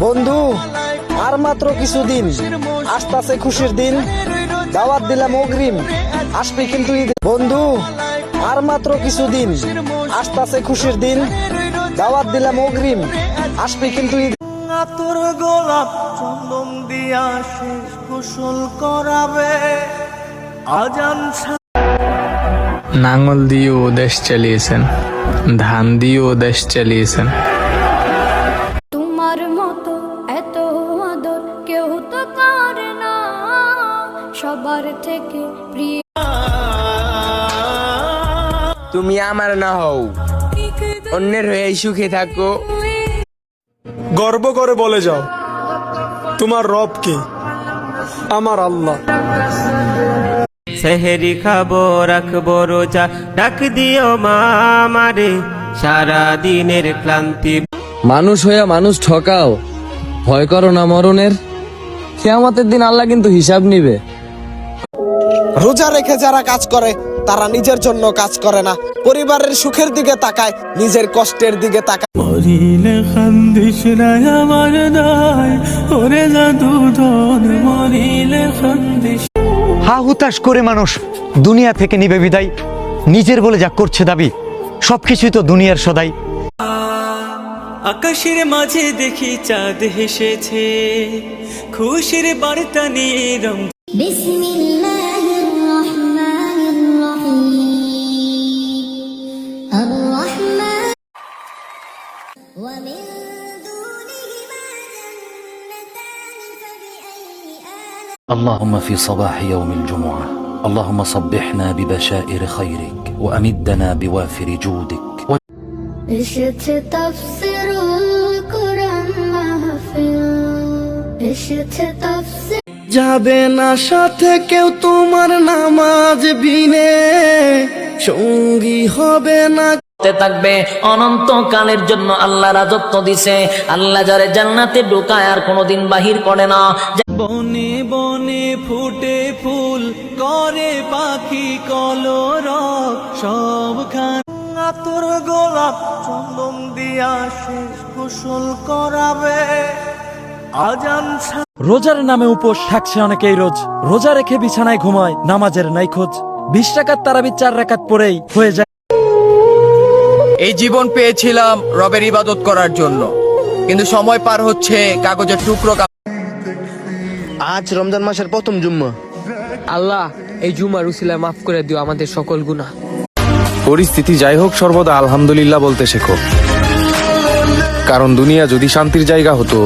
বন্ধু আর মাত্র কিছুদিন আসতেছে খুশির দিন, দাওয়াত দিলাম অগ্রিম আসবে কিন্তু ঈদ। বন্ধু আর মাত্র কিছুদিন আসতেছে খুশির দিন, দাওয়াত দিলাম অগ্রিম আসবে কিন্তু ঈদ। তোর গোলাপ চন্দন দিয়া শেষ গোসল করাবে আজান। নাঙ্গল দিয়েও দেশ চালিয়েছেন, ধান দিয়েও দেশ চালিয়েছেন। তোমার মতো এত আদর কেউ তো করে না, সবার থেকে প্রিয়। তুমি আমার না হও, অন্যের হয়ে সুখে থাকো। গর্ব করে বলে যাও তোমার রব কে? আমার আল্লাহ। সেহেরি খাবো রাখবো রোজা, ডাক দিও মা আমারে সারা দিনের ক্লান্তি। মানুষ হইয়া মানুষ ঠকাও, ভয় করো না মরণের। কিয়ামতের দিন আল্লাহ কিন্তু হিসাব নিবে। রোজা রেখে যারা কাজ করে তারা নিজের জন্য কাজ করে না, পরিবারের সুখের দিকে তাকায়, নিজের কষ্টের দিকে তাকায়। মরিলে খান্দিস না আমার দায়, ওরে জাদু ধন মরিলে খান্দিস। হা হুতাশ করে মানুষ দুনিয়া থেকে নিবে বিদায়, নিজের বলে যা করছে দাবি সবকিছুই তো দুনিয়ার সদাই। আকাশের মাঝে দেখি চাঁদ হেসেছে, খুশির বার্তা নিয়ে রং। বিসমিল্লাহির রহমানির রহিম, আর রহমান ওয়া মিন দুনিহিমা জান্নাতান ফাবিআইয়ি আলা। اللهم في صباح يوم الجمعة اللهم صبحنا ببشائر خيرك وأمدنا بوافر جودك এসেছে তাফসীরুল কুরআন মাহফিল, এসেছে তাফসীর। যাবে না সাথে কেউ তোমার নামাজ বিনে, সঙ্গী হবে না। থাকবে অনন্তকালের জন্য আল্লাহ রাজত্ব দিছে। আল্লাহ যারে জান্নাতে ঢুকায় আর কোনোদিন বাহির করে না। বনে বনে ফুটে ফুল করে পাখি কলরব, সবখানে তোর গোলাপ চন্দন দিয়া শেষ গোসল করাবে আজান। রোজার নামে উপোস থাকছে অনেকেই রোজ, রোজা রেখে বিছানায় ঘুমায়, নামাজের নাই খোঁজ। 20 রাকাত তারাবি 4 রাকাত পরেই হয়ে যায়। এই জীবন পেয়েছিলাম রবের ইবাদত করার জন্য, কিন্তু সময় পার হচ্ছে কাগজের টুকরো। আজ রমজান মাসের প্রথম জুম্মা, আল্লাহ এই জুমার উসিলায় মাফ করে দিও আমাদের সকল গুনাহ। পরিস্থিতি যাই হোক সর্বদা আলহামদুলিল্লাহ বলতে শেখো, কারণ দুনিয়া যদি শান্তির জায়গা হতো